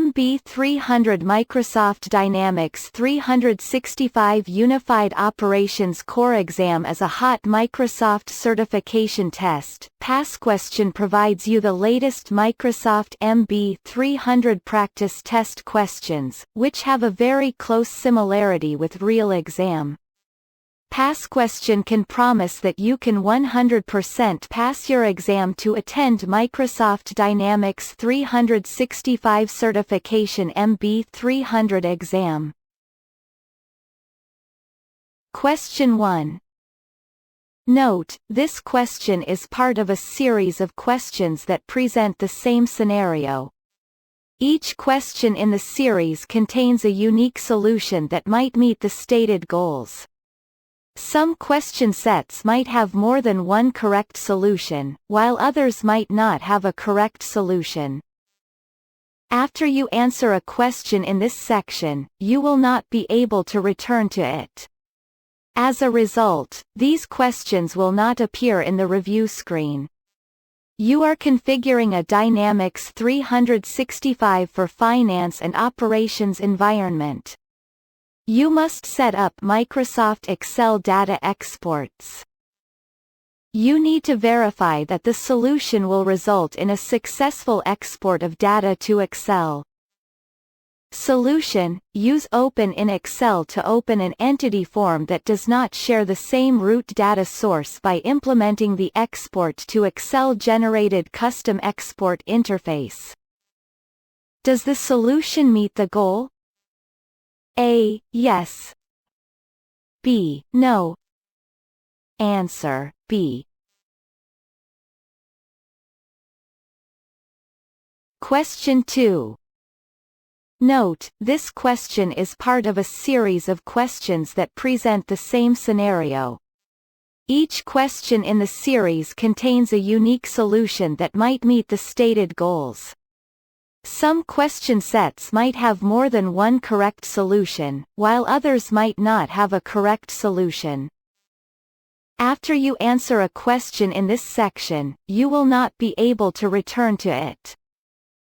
MB-300 Microsoft Dynamics 365 Unified Operations Core Exam is a hot Microsoft certification test. Passquestion provides you the latest Microsoft MB-300 practice test questions, which have a very close similarity with real exam. Passquestion can promise that you can 100% pass your exam to attend Microsoft Dynamics 365 Certification MB-300 exam. Question 1. Note, this question is part of a series of questions that present the same scenario. Each question in the series contains a unique solution that might meet the stated goals. Some question sets might have more than one correct solution, while others might not have a correct solution. After you answer a question in this section, you will not be able to return to it. As a result, these questions will not appear in the review screen. You are configuring a Dynamics 365 for finance and operations environment. You must set up Microsoft Excel data exports. You need to verify that the solution will result in a successful export of data to Excel. Solution: use Open in Excel to open an entity form that does not share the same root data source by implementing the Export to Excel-generated custom export interface. Does the solution meet the goal? A. Yes. B. No. Answer: B. Question 2. Note, this question is part of a series of questions that present the same scenario. Each question in the series contains a unique solution that might meet the stated goals. Some question sets might have more than one correct solution, while others might not have a correct solution. After you answer a question in this section, you will not be able to return to it.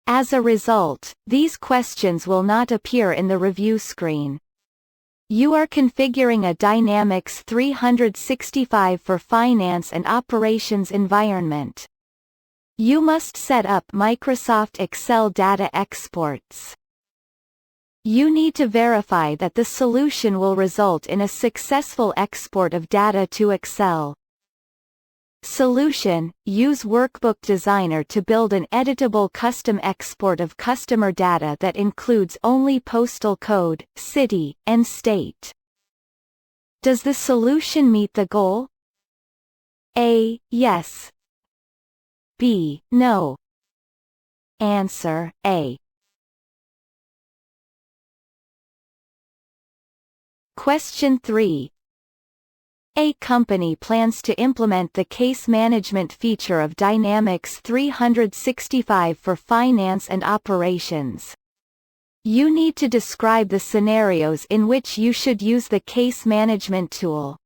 As a result, these questions will not appear in the review screen. You are configuring a Dynamics 365 for finance and operations environment. You must set up Microsoft Excel data exports. You need to verify that the solution will result in a successful export of data to Excel. Solution: use Workbook Designer to build an editable custom export of customer data that includes only postal code, city, and state. Does the solution meet the goal? A. Yes. B. No. Answer: A. Question 3. A company plans to implement the case management feature of Dynamics 365 for finance and operations. You need to describe the scenarios in which you should use the case management tool.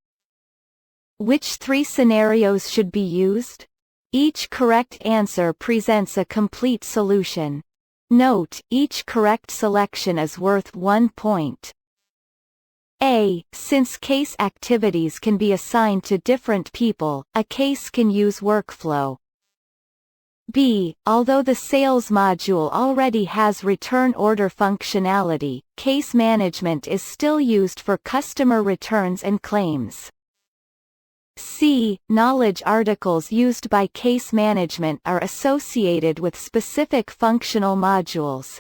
Which 3 scenarios should be used? Each correct answer presents a complete solution. Note, each correct selection is worth 1 point. A. Since case activities can be assigned to different people, a case can use workflow. B. Although the sales module already has return order functionality, case management is still used for customer returns and claims. C. Knowledge articles used by case management are associated with specific functional modules.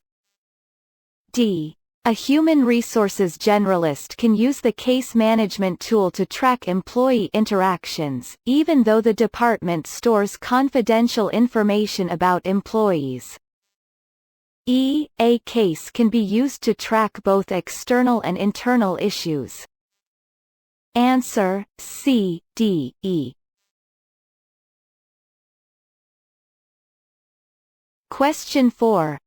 D. A human resources generalist can use the case management tool to track employee interactions, even though the department stores confidential information about employees. E. A case can be used to track both external and internal issues. Answer: C, D, E. Question 4.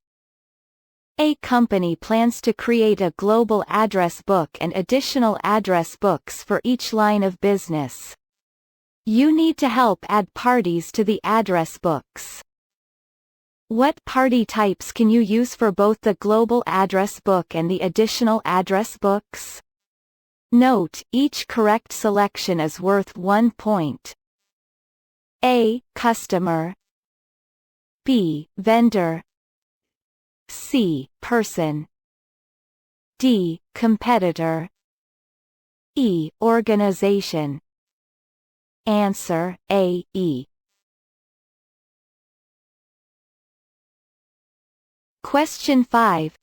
A company plans to create a global address book and additional address books for each line of business. You need to help add parties to the address books. What party types can you use for both the global address book and the additional address books? Note, each correct selection is worth 1 point. A. Customer. B. Vendor. C. Person. D. Competitor. E. Organization. Answer, A. E. Question 5.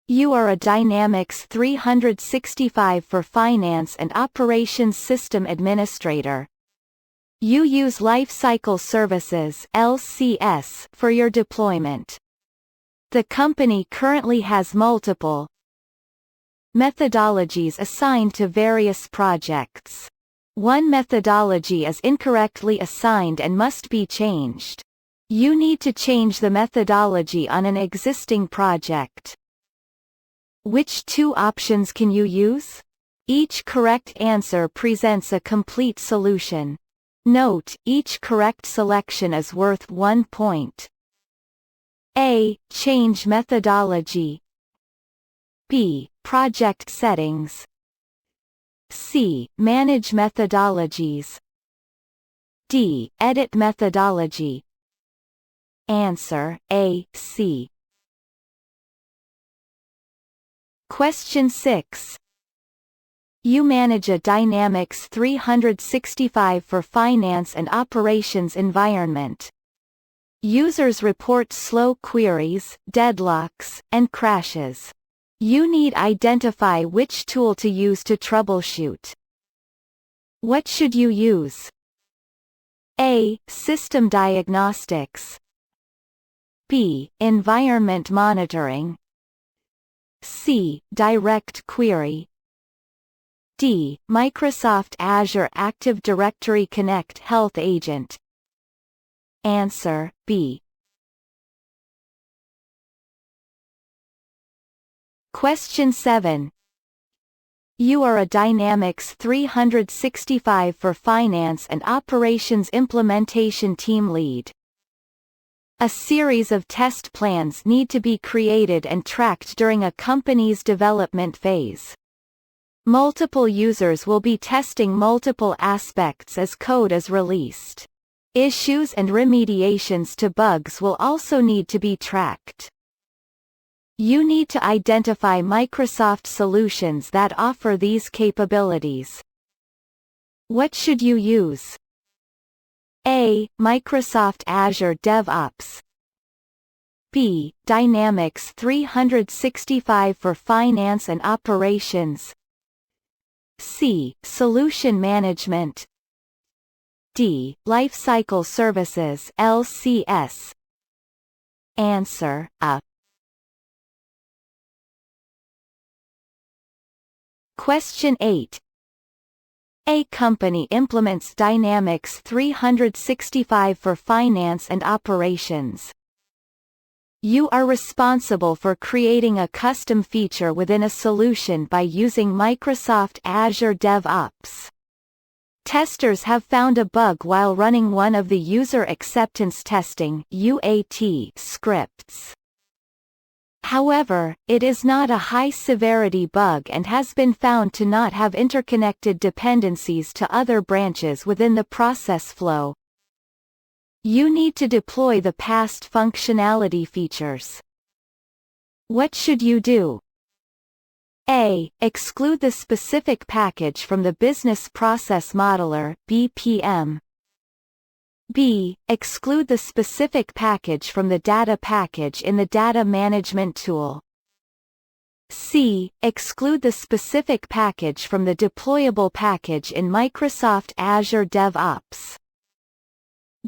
You are a Dynamics 365 for Finance and Operations System Administrator. You use Lifecycle Services (LCS) for your deployment. The company currently has multiple methodologies assigned to various projects. One methodology is incorrectly assigned and must be changed. You need to change the methodology on an existing project. Which two options can you use? Each correct answer presents a complete solution. Note, each correct selection is worth 1 point. A. Change methodology. B. Project settings. C. Manage methodologies. D. Edit methodology. Answer, A, C. Question 6. You manage a Dynamics 365 for Finance and Operations environment. Users report slow queries, deadlocks, and crashes. You need identify which tool to use to troubleshoot. What should you use? A. System diagnostics. B. Environment monitoring. C. Direct query. D. Microsoft Azure Active Directory Connect Health Agent. Answer, B. Question 7. You are a Dynamics 365 for Finance and Operations implementation team lead. A series of test plans need to be created and tracked during a company's development phase. Multiple users will be testing multiple aspects as code is released. Issues and remediations to bugs will also need to be tracked. You need to identify Microsoft solutions that offer these capabilities. What should you use? A. Microsoft Azure DevOps. B. Dynamics 365 for Finance and Operations. C. Solution Management. D. Lifecycle Services (LCS). Answer, A. Question 8. A company implements Dynamics 365 for Finance and Operations. You are responsible for creating a custom feature within a solution by using Microsoft Azure DevOps. Testers have found a bug while running one of the user acceptance testing (UAT) scripts. However, it is not a high-severity bug and has been found to not have interconnected dependencies to other branches within the process flow. You need to deploy the past functionality features. What should you do? A. Exclude the specific package from the Business Process Modeler (BPM). B. Exclude the specific package from the data package in the data management tool. C. Exclude the specific package from the deployable package in Microsoft Azure DevOps.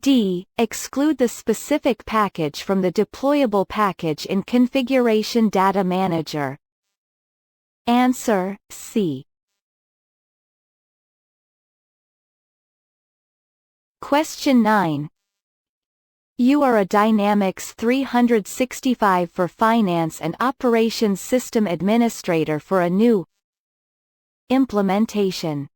D. Exclude the specific package from the deployable package in Configuration Data Manager. Answer, C. Question 9. You are a Dynamics 365 for Finance and Operations System Administrator for a new implementation.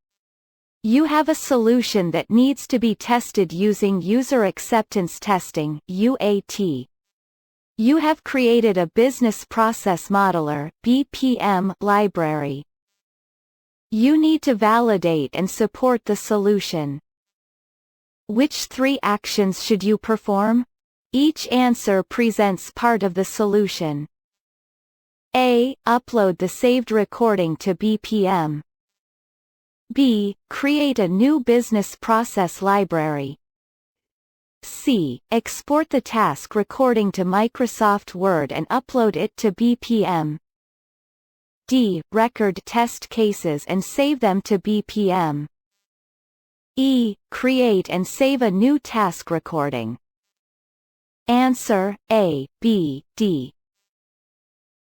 You have a solution that needs to be tested using user acceptance testing (UAT). You have created a business process modeler (BPM) library. You need to validate and support the solution. Which 3 actions should you perform? Each answer presents part of the solution. A. Upload the saved recording to BPM. B. Create a new business process library. C. Export the task recording to Microsoft Word and upload it to BPM. D. Record test cases and save them to BPM. E. Create and save a new task recording. Answer A, B, D.